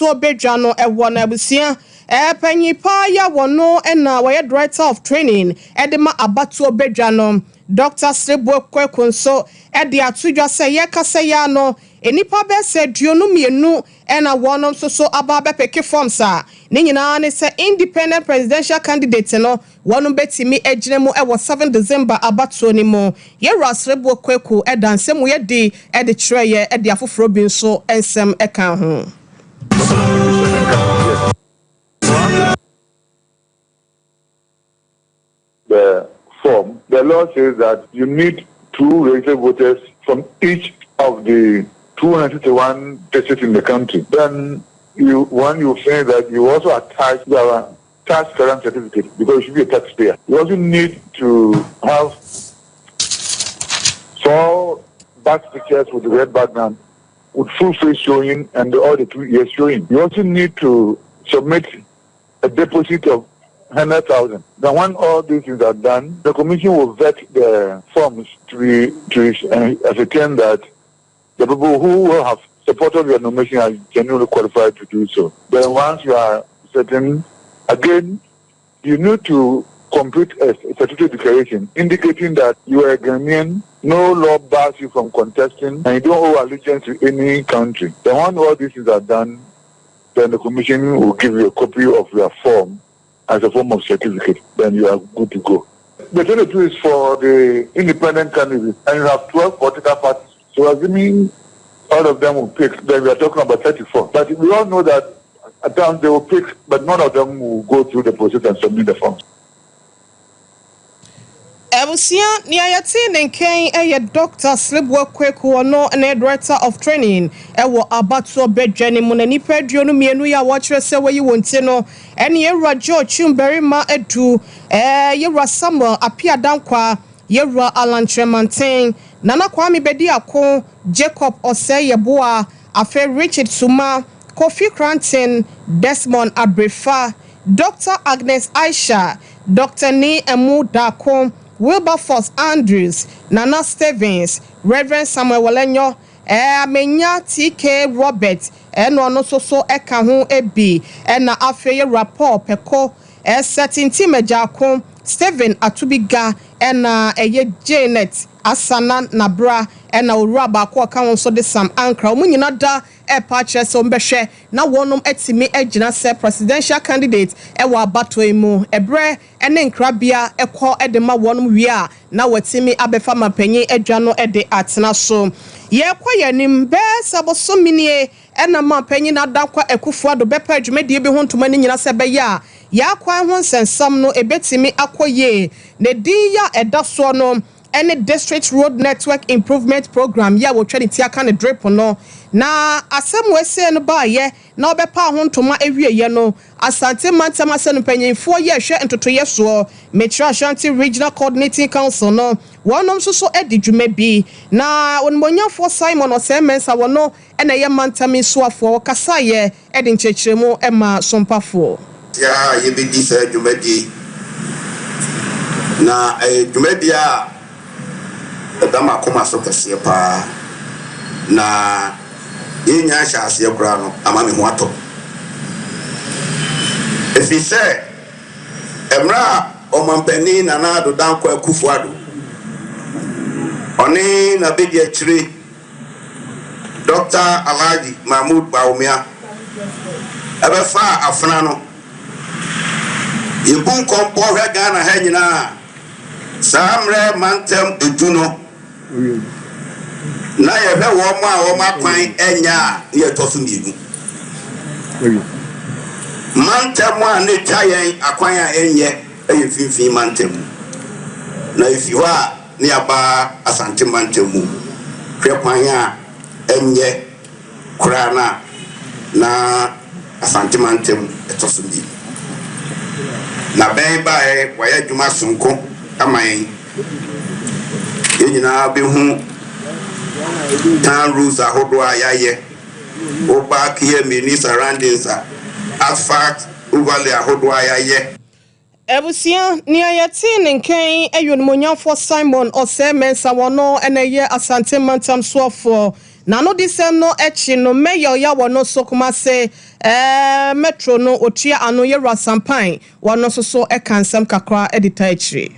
to bedjano na abusia penyi pa ya wono na wa director of training edema abatuo bedjano Dr. Sebo Kwekunso de atudwa se ye kase ya no enipa be se duonu mienu na wonom so aba be peke forms a ne nyina ne se independent presidential candidate no wonom betimi eginemu e wo 7 December abatuo ni mo ye Sebo Kweku dansem ye de kireye de afoforo bi nso ensem kan ho. The form, the law says that you need 2 registered voters from each of the 261 districts in the country. Then you say that you also attach your tax current certificate because you should be a taxpayer. You also need to have 4 back pictures with the red background with full face showing and all the 2 years showing. You also need to submit a deposit of 100,000. Then when all these things are done, the commission will vet the forms to ascertain that the people who will have supported your nomination are genuinely qualified to do so. Then once you are certain, again, you need to complete a certificate declaration indicating that you are a Ghanaian, no law bars you from contesting, and you don't owe allegiance to any country. Then when all these things are done, then the commission will give you a copy of your form as a form of certificate, then you are good to go. The 22 is for the independent candidates, and you have 12 political parties. So assuming all of them will pick, then we are talking about 34. But we all know that at times they will pick, but none of them will go through the process and submit the forms. Ebusia ni ayati nenken Dr. Sebo Kweku no na director of training wo abatuo bedwane mu na nipa duonu mienu ya wo kire se wayi wonti no ene yewura George Chumberima edu yewura Samuel Apiadankwa yewura Alantremanten Nana Kwame Bedi Ako Jacob Oseyeboa Afe Richard Suma Kofi Cranton Desmond Abrefa Dr. Agnes Aisha Dr. Ni Emu Dako Wilberforce Andrews, Nana Stevens, Reverend Samuel Walenyo, Amenya TK Robert, no so eka ho ebi, na afeye rapport peko, certain team ejako, Steven Atubiga, na Janet Asana Nabra, na uraba kwa aka so de Sam Ankra, omunyina da patche so mbehwe na wonom etimi egina se presidential candidate wa abato mu ebre ene nkrabia ekọ edema wonom wi a na watimi abefa mapanyi adwano de atena so ye kwa yanim be saboso minie ena mapanyi na dakwa ekufu ado bepa adwumedie bi ho ntoma ni nyina se be ya ya kwa ho nsensam no ebetimi akoye ne din ya edaso no any district road network improvement program ya wo twani ti aka ne drip no na asem wese no ba ye na obepa ho ntoma ewieye no asante mantama se no panyinfo ye hwe ntotoye so Metro Ashanti Regional Coordinating Council no wonom so edi dwuma bi na onmonyafo Simon Osemensa wono ena ye mantami soafo kasaye edi nchechiremu ema sompafo ya ye bi di se dwuma bi na dwuma bi a dama koma so kese pa na yenya hyase kura no ama me ho ato efi se emra omampani na na do dan kwa kufuado oni na bedi achire Dr. Alhaji Mahmoud Baumia abefa afana no yebun kompo hwe Ghana ha nyina samre mantem eduno na ye be wo ma kwan enya ye tofu miegu mantem a ne twayen akwan a enye eye finfin mantem na ifi ho a ne aba asante mantem mu hwe kwan a enye kura na asante mantem etofu miegu na ben bae wa ye dwuma sonko amayen enyina be hu town rules ahodo ayaye oba kiye mini surroundings asphalt overlay ahodo ayaye Ebusia ni ayati nken eyonmonyafo Simon Osemensa wono eneye asante mantam soafo na no disem no echi no mayor ya wono sokuma se metro no otua ano ye rasampan wono so ekansem kakra edita echire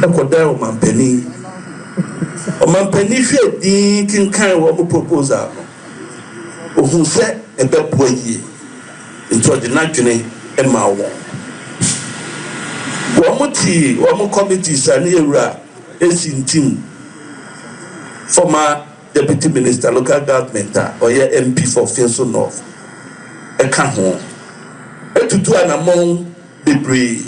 ekoda omampani hwe din kinkan wo proposal ohun se ebepo yi into the nadwene ema wo wo committees ani ewura esintim former deputy minister local government or MP for Finso North eka ho etutu anamon bebre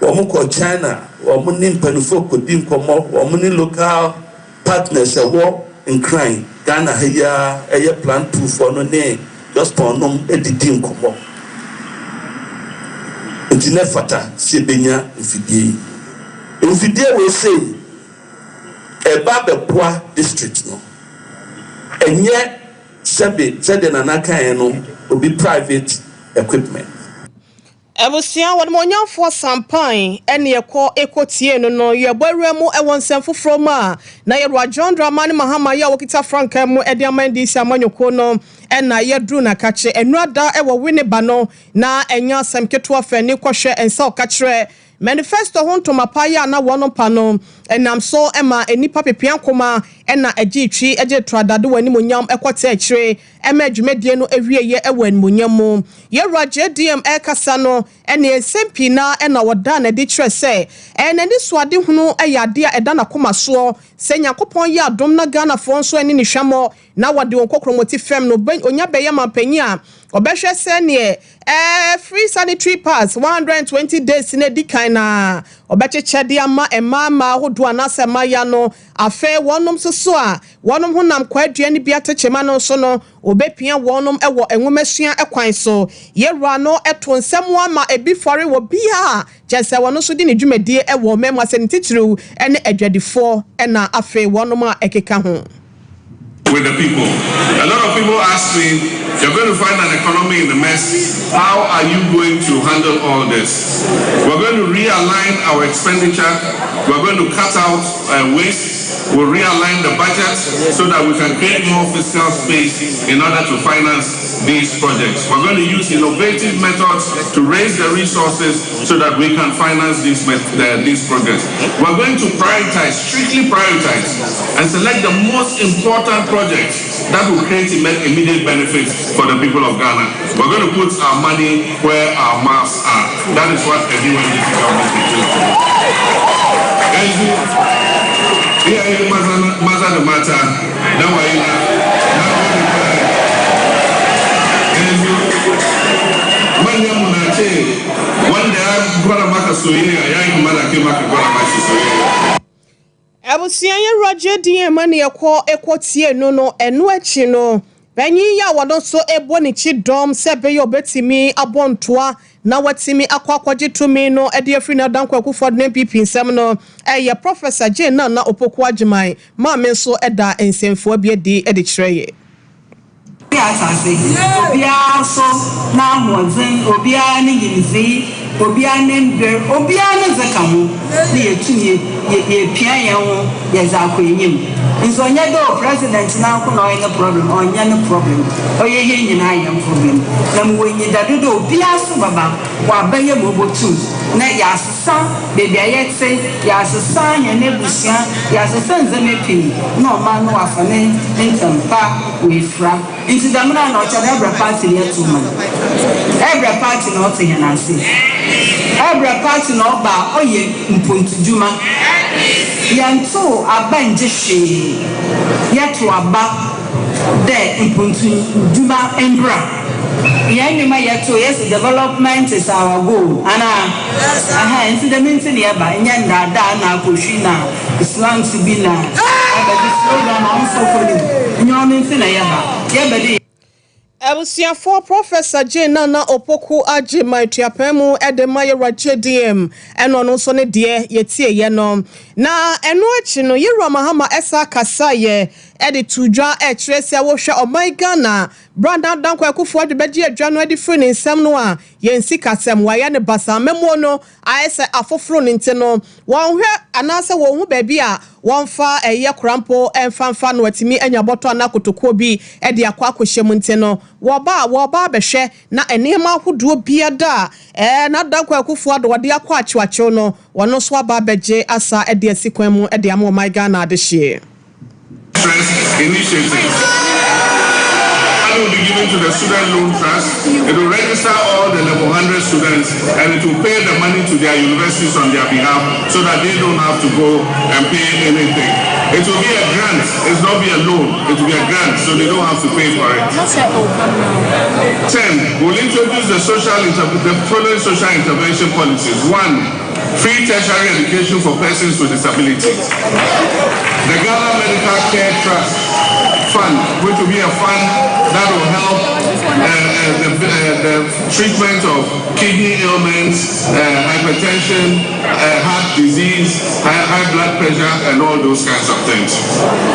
wo ko China wo ni mpanufo kodi nkomo wo ni local partners wo in crime Ghana heya eye plan 2 for no ne just for no edidi nkomo ntine fata sebenya mfidie we say eba bepoa district no enye sebe na naka no obi private equipment Ebusia won monyamfo sampan ene ekotie no ye bawremu ewon semfofro ma na ye John Dramani Mahama ya wokita franka mu ede amandi si amanyoko no ena ye dru na kache enuada ewo winiba no na enya semketo afani kohwe ensa okachre manifesto hontoma paya na wono pano enam so ema enipa pepian koma ena agitwi eje tradade wani monyam ekote akire ema adwumedie no ewieye ewan monyamu ye JDM ekasa no ene esempi na ena woda na de kire se ene ni soade hunu eyade a eda na koma so se Yakopon ya adom na Ghana fo so ene ni hwamo na wode wonkokromoti fem no onya beye mampanyi a obehwe se ne free sanitary pass 120 days in a dikana obecheche de ama emama hodo anasema ya no afe wonom soso a wonom honam kwadua ni bia techema no so no obepia wonom ewo enwomesua ekwan so yewra no eto nsem ama ebi fore wo bia jese wono so di ne dwumadie ewo mema sanititiru ene adwadifo ena afe wonom a ekeka ho with the people. A lot of people ask me, you're going to find an economy in a mess. How are you going to handle all this? We're going to realign our expenditure. We're going to cut out waste. We'll realign the budget so that we can create more fiscal space in order to finance these projects. We're going to use innovative methods to raise the resources so that we can finance these projects. We're going to prioritize, strictly prioritize, and select the most important projects that will create immediate benefits for the people of Ghana. We're going to put our money where our mouths are. That is what everyone in this government is doing. Here is Maza the matter. Now one day I'm going to make a soyini. I am going to make a soyini. Ebusia ye JDM mani ekotie no enu echi no banyi ya wado so ebo ni chi dom sebe yo betimi abontoa na watimi akwakwaje tumi no ede afri na dankwa akufo de NPP nsem no eye Professor Jane na opoku agiman ma me so eda ensemfo bia di ede kireye obia so na hozen obia ni yinzi obia ne mber obia ne zakamu na yetumi ye pia ye ho ye zakọ enyim nso nya do president na nko na oye problem onya no problem oye ye nyina ye problem na mo wenyi dadodo obia so baba wa baye mobotu na ya sesa bebia ye tse ya sesa nya ne busia ya sesa nzemepi na ma no afane ntampa we fra into the man or every party here to man. Every party not to hear say. Every party not ba oye mpuntu juma. Yanto abanje she. Yeto aba de mpuntu juma embra. Yanima yeto yes development is our goal. Ana into the meeting here ba nyanda da na koshina Islam sibina. Abadi slogan on so for you. Nyomin na yaba. Ebusia for Professor Jane na opoku agiman tuapemu edema ye JDM eno no so ne de yetie ye no na eno achi no Yera Mahama esa kasa ye edi tudwa etrese wohwe oman Ghana Brandon Danko Akufo adbeji adwa no edi free ne nsam no a yensi kasem wa ya ne basa memo no ayese afoforo ne nte no wonhwe anase wo hu ba bi a wonfa eye krampo emfanfa no atimi anya boto anakotokuo bi edi akwa akohyem nte no woba behwe na enema ahodo biada na Danko Akufo adwode akwa achiwacho no wono so aba beje asa edi asikwan mu edi am oman Ghana de hye initiative. Money will be given to the student loan trust. It will register all the level 100 students and it will pay the money to their universities on their behalf so that they don't have to go and pay anything. It will be a grant. It will not be a loan. It will be a grant so they don't have to pay for it. 10. We'll introduce the following social intervention policies. 1. Free tertiary education for persons with disabilities. The Ghana Medical Care Trust Fund, which will be a fund that will help the treatment of kidney ailments, hypertension, heart disease, high blood pressure, and all those kinds of things.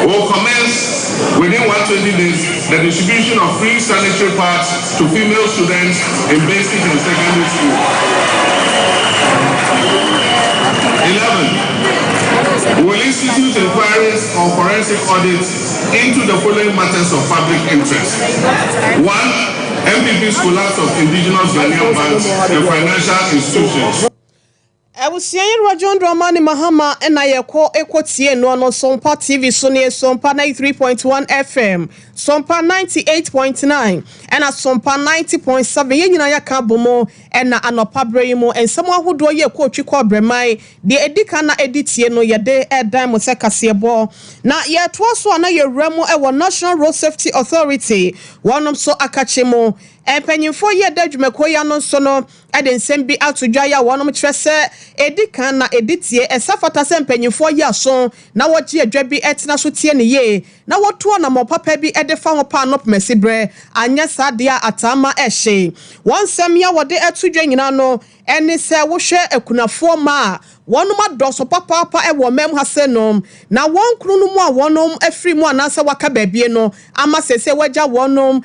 We'll commence within 120 days the distribution of free sanitary pads to female students in basic and secondary school. 11. We will institute inquiries or forensic audits into the following matters of public interest. 1. MPP's collapse of indigenous Ghanaian banks and financial institutions. Ewusiyen Rajon Dramani Mahama ena yeko ekotie no Sompa TV so ne Sompa 93.1 FM, Sompa 98.9 ena Sompa 90.7 ye nyina yaka bomo ena anopa breyimo ensamo ahodo ye ko twikọ bremai de edika na editie no ye de edan mo sekasebo na ye toaso na ye remo e National Road Safety Authority wonom so akachemo empanyimfo ye dadwumako ya no so no eden sembi atodwa ya wonom kyerese edika na editie esafata se empanyimfo ya so na wogie adwa bi etina so tie ne ye na wotuo na mopapa bi edefa ho pa no pemesibre anya sadea atama ehye wonsem ya wode etudwa nyina no eni se wohwe akunafo ma wonum adoso papa ewo mem hasenom na won kru no mu a wonom afri mu anasa waka baabie no ama sese waja wonum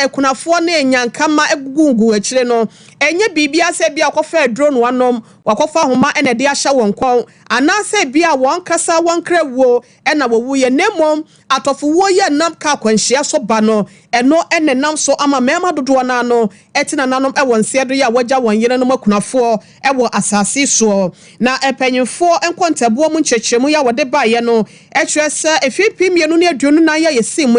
akunafo na enyankama egugungu akire no enye bibia se bia akofa drone wanom wakofa homa ene de ahya won kon anase bia won kasa won krawuo ena wowu ye nemom atofuwo ye nam ka kwanhia so ba no eno ene nam so ama mema dodo na no etina nanom ewon sedo ya waja won yere no makunafo ewo asase so na empanyimfo enkontabo mu nkyekyremu ya wode baye no etwese efipi mienu ne aduonu na ya yesimu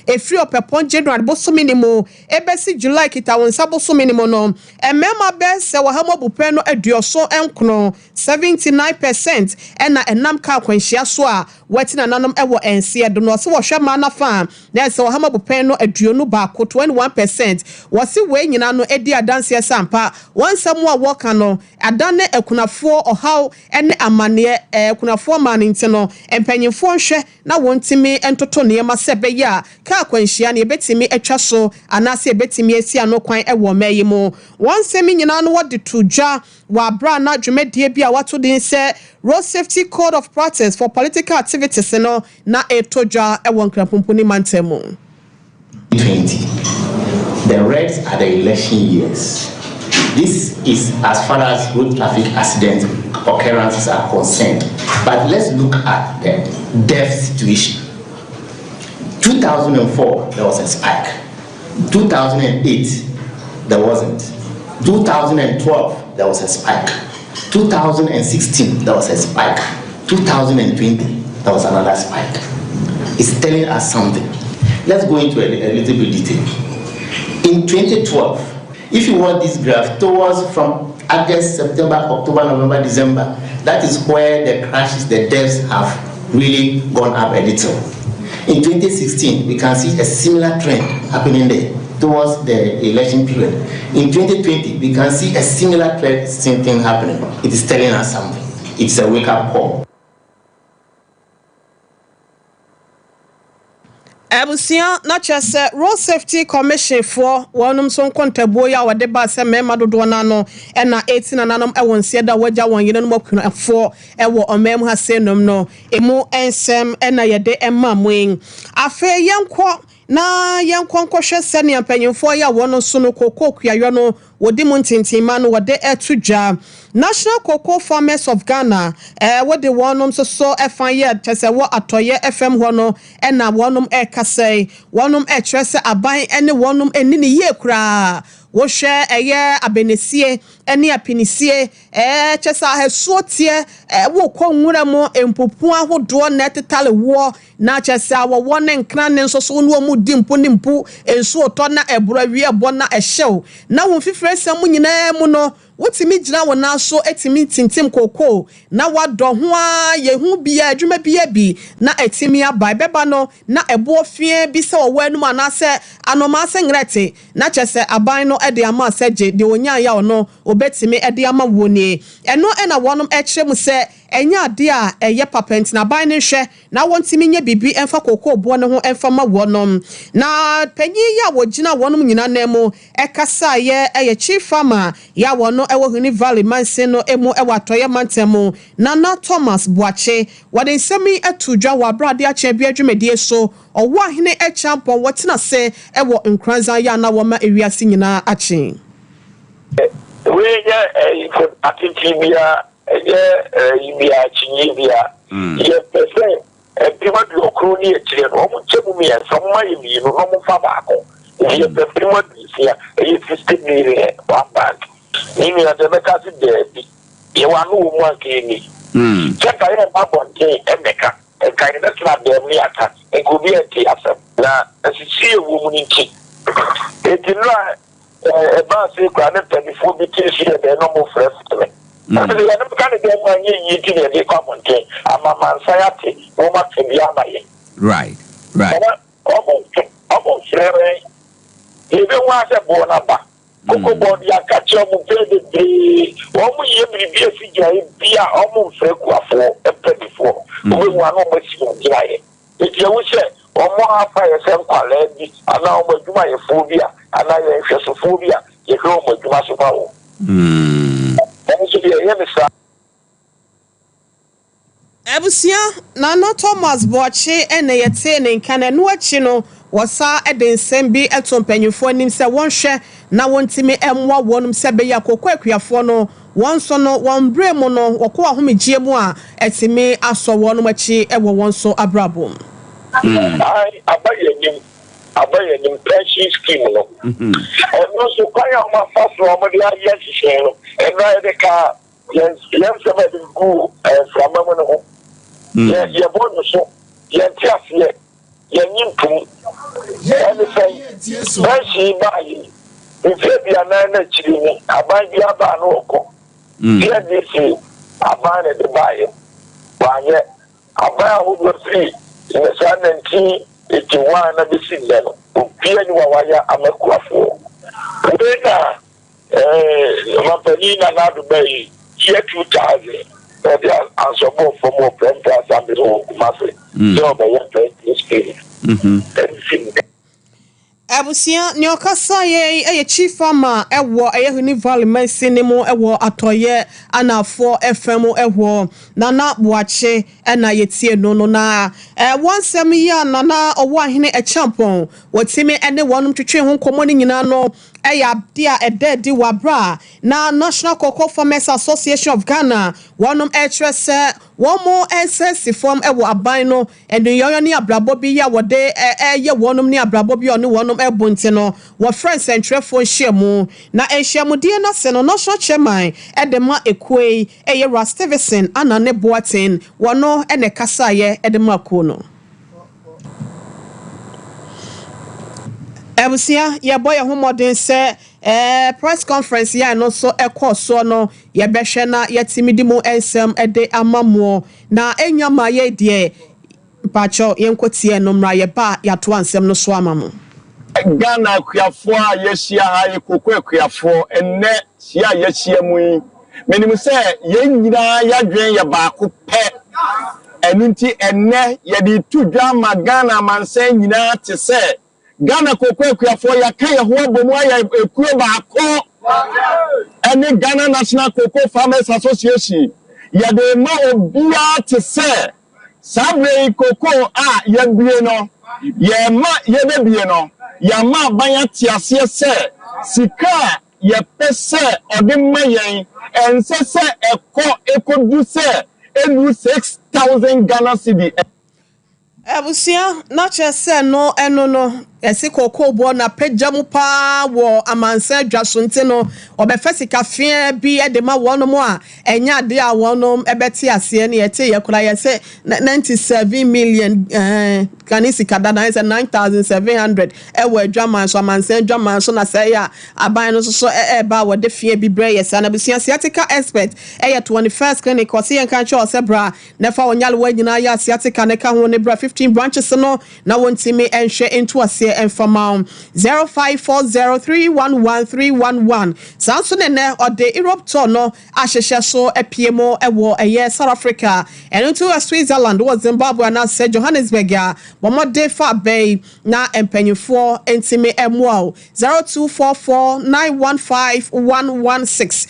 efri opepon January boso minimo ebesi July kita wonsa boso minimo no emema be se wahamo bupe no aduoso enkono 79% ena enam ka kwanhia so a watina nanom ewo ense do no se wo hwema na fa na se wahamo bupe no aduonu ba ko 21% wose we nyina no edi adanse sampa wonsamu a woka no adane akunafo ohaw ene amane akunafo mane ntino empanyimfo nhwe na wontimi entoto ne ma sebe ya ka kwanhia ne betimi atwa so anase betimi asi ano kwan ewo mayimo wonsemi nyina no wode tudwa wa bra na dwumedie bi a wato din se Road Safety Code of Practice for Political Activities no na etodwa ewo nkrapomponi mantemu 20. The reds are the election years. This is as far as road traffic accident occurrences are concerned. But let's look at the death situation. 2004, there was a spike. 2008, there wasn't. 2012, there was a spike. 2016, there was a spike. 2020, there was another spike. It's telling us something. Let's go into a little bit detail. In 2012, if you want this graph towards from August, September, October, November, December, that is where the crashes, the deaths have really gone up a little. In 2016, we can see a similar trend happening there towards the election period. In 2020, we can see a similar trend, same thing happening. It is telling us something. It's a wake-up call. Ebusia na chese Road Safety Commission for wanum so nkontabo ya wode ba se mema dodo na no e na 18 nanom e won sie da waja won yene no makuna for e wo omem ha se nom no emu ensem e na yede emma mwen afe yenkwo na yenkwonkwohwe se ne ampanyimfo ya wono so no kokokua no wodi muntintima no wode etudwa National Cocoa Farmers of Ghana what the wanum so efan ye tese wo atoye FM hono e na wanum e kasei wanum e trese aban ene wanum eni ne ye kura wo hwe eye abenesie ene apinisie chese ahesuo tie wo konwura mo empopu ahodo na tetale wo na chese awo wone nkra ne nso so no mu dimpo ne mpu enso to na ebura wie bo na ehyew na wo fifire sam nyina mu no wotimi gina wona so etimi tintim koko na wado ho a yehu bia adwuma bia bi na etimi abai beba no na ebo fie bi se wo anum anase anoma se ngrete na chese aban no ede ama seje de onya ya ono obetimi ede ama woni eno na wonom ekyeremu se enya ade a eye papent na ban ne hwe na wontimi nya bibi emfa koko bo ne ho emfa ma wonom na panyi ya wogina wonom nyina na mu ekasa ye chief farmer ya wono ewo Huni Valley Manseno emu ewa atoye mantemu Nana Thomas Buache wade nsemi etudwa wa brade ache bi adwumedie so owo ahene echampo wotina se ewo nkranza ya na wo ma ewiase nyina ache we ya atitibia ibia chinyibia ye pese pima bi okru ni ekire no mo chemu mi enfama yimi no mo fa baako ye pese mo disia ye system ni re one bank Nini na tebeka si debi Yewanu umwa kini Cheka ye mbabonte emeka Eka ina kina demi ata Ekubi eti asem Na sisi umuninki Eti nwa Eba si kwa ne telefon biti si ebe no mo fresh teme Ati ya nemka ni dema nye yiti ni edi kwa bonte Ama mansayati Uma kebi ama ye Right Omo frere Ebe wase bona ba Koko body ya catch up with the omu ye bibi efija bia omu freku afo epedifo we wan no machine giaye eti ewu se omu afa ye sem kwale bi ana omu adwuma ye phobia ana ye hwesophobia ye hwe omu adwuma so bawo omu so bi ye me sa Ebusia Nana Thomas Boache ene yete ne nkane no achi no wasa edensem bi etompanyufo anim se wonhwe na wontimi emwa wonum se be yakokọ akuafo no wonso no wonbre mu no wokọ ahomegie mu a etimi aso wonum achi ewo wonso abrabom ai abayenim pension scheme no ono so kwaya ma faso amode aye hihye no ena de ka yes se be go from no ye bonu so ye tiafie ye nyimpu ye say pension bayi Ifebia na chiri ni abanji aba no oko ye disi abane de baye wanye abaya wo free in the 1981 na bisi leno opia ni wawaya amakuafo ubena mapelina na dubai year 2000 they are answerable for more plenty assembly so massive so by your spirit Ebusia ni okasa ye chief farmer ewo Huni Valley Mansemo ewo atoye anafo FM ewo Nana Buache na yetie no na wansem ya nana owo ahene echampon wotime ene wonum twetwe ho komo ni nyina no eya dia ededi wabra na National Cocoa Farmers Association of Ghana wonum etrese womo ss form ewo aban no enyoyo ni abrabo bi ya wode ye wonum ni abrabo bi oni wonum ebonte no wo friends entrefo nhyiamu na nhyiamu die na se no national chairman edema ekwei eye Stevenson ana ne Boatin wono ene kasa ye edema ko no Ebusia ye boy homodin se press conference ya no so ekoso no ye behwe na yetimidi mu ensem ede amamo na enyama ye de pacho yenkotie no mra ye ba ya to ansem no so amamo Ghana akuafo a yehia ha ye kokọ akuafo enne sia yehia mu yi menim se ye nyina ya dwen ye baako pe Enunti enne yedi tu drama Ghana manse nyina te se Ghana kokwe kuafo ya kan ye ho abomu ya ekuo baako ene Ghana National Cocoa Farmers Association yede ma obia te se sabre cocoa a yebie no ye ma yebie no ya ma banya tiase se sika ye pese odemma yen ense se ekodu se enu 6,000 Ghana cedi. Ebusia na chese no eno no esi koko bo na pejamu pa wo amansa dwasonte no obefesika fie bi edema wono a enya de a wono ebeti ase ne yete yekura yese 97 million kanisi kadana is 9,700 ewo adwaman so amansa adwaman so na say ya aban no so ba wo de fie bi bre yesa na busia sciatica expert 21st clinic o se yanka cho sebra na fa onyale wanyina ya sciatica ne ka ho ne bra 15 branches no na wontimi enhwe into ase enfama 0540311311 sanso ne ode Europe tour no ahyehye so epiemo ewo eye South Africa and to Switzerland was Zimbabwe na se Johannesburg ya bomode fa bay na empanyufo entimi emwo 0244915116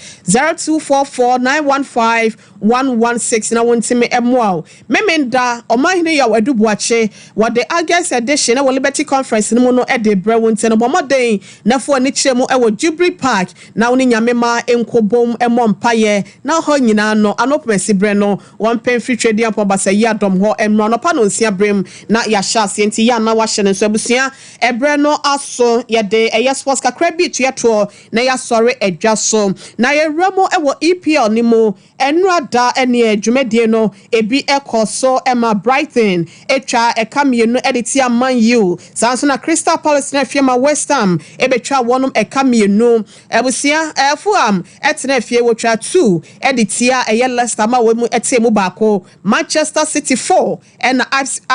0244915116 na wontimi emwo memenda omahine ya wadubuache wade August edition na Liberty Conference no no ede bre wonte no bomode na fo ni chiremu ewo Jubilee Park na woni nyamema enkobom emompaye na ho nyina no anopesi bre no one pen free trade ampo basa yi adom ho emro no pa no nsia brem na ya shase enti ya na wa hye so abusia ebre no aso ye de eye sports kakra bi to yeto na ya sori edwa so na ye remo ewo EPL ni mo enrada ene adwumadie no ebi ekoso ema Brighton etwa ekamienu editia Man U sanso na Crystal Palace na fiema West Ham ebetwa wonum ekamienu abusia efuam etena fie wotwa 2 editia eye Leicester ma wemu etiemu baako Manchester City 4 and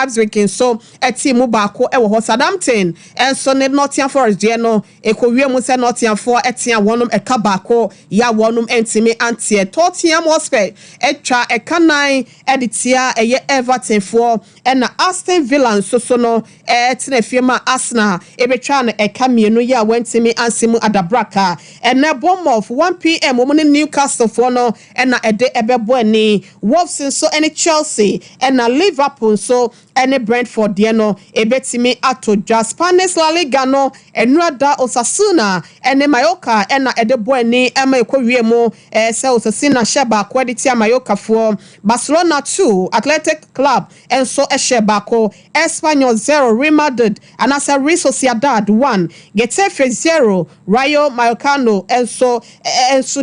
Ipswich so etiemu baako ewo ho Southampton enso ne Nottingham Forest de no ekowie se Nottingham for etia wonum eka baako ya wonum entimi antie Tottenham Hotspur etwa ekanan editia eye Everton for and Aston Villa so no etena fiema Arsenal ebetwa no ekamienu ya wentimi ansimu adabraka and na Bournemouth 1 p.m. woman in Newcastle for no and na ede ebebo ni Wolves so any Chelsea and na Liverpool so any Brentford de no ebetimi atoja Spanish La Liga no enrada Osasuna and Mallorca and na ede boani ema ekowiemu se Osasuna sheba kwediti Mallorca for Barcelona 2 Athletic Club and so eshebako Espanyol 0 Real Madrid and as a Real Sociedad 1 Getafe 0 Rayo Vallecano and so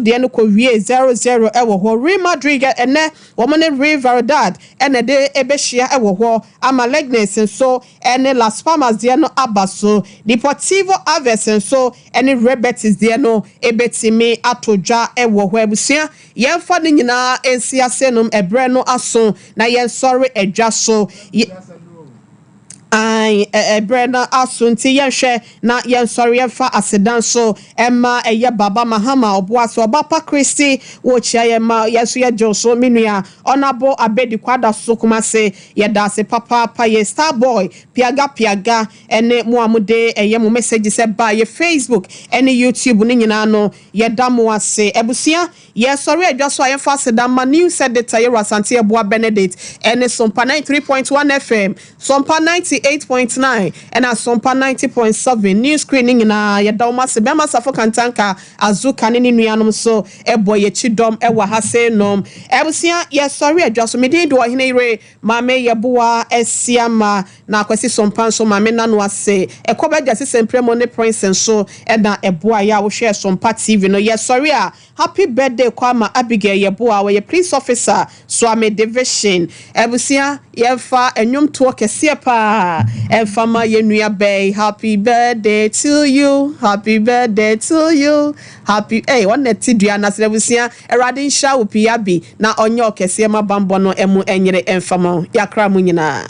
de no kowie 0-0 ewo ho Real Madrid and woman Real Valladolid and de ebeshia ewo ho Amalegnes and so and Las Palmas de no abaso Deportivo Aves and so and Real Betis de no ebetimi atoja ewo ho abusia yemfa ni nyina ensia senum ebre no aso na yen sorry edwa so ai Brenda asunti yehwe na yen sorry yemfa asedan so emma eye baba mahama oboaso obapa Christy wo chia yema yeso ye joso minua onabo abedi kwada so kuma se yeda se papa pa ye star boy piaga ene mo amude eye mo message se ba ye Facebook ene YouTube ni nyina no yeda mo ase ebusia ye sorry edwa so yemfa asedan ma news editor ye Rasante Eboa Benedict ene Sompa 93.1 FM Sompa 98.9 and a Sompa 90.7 news screening na yedoma se bema safo kantanka azuka ni nuanom so ebo ye chidom ewa hase nom ebusia ye sorry adwaso mede do hene ire mame yeboa esiama na akwasi Sompa so mame nanu ase ekobagya se sempremo ne prince so na eboa ya wo hwe Sompa TV no ye sorry a happy birthday kwama Abigail yeboa we police officer so ame division ebusia yefa enwom to kese pa Fama yenua bay happy birthday to you happy birthday to you happy one netidua na sebusia erade nsha wo piabi na onye okese ma bambo no emu enyere enfama yakra mu nyina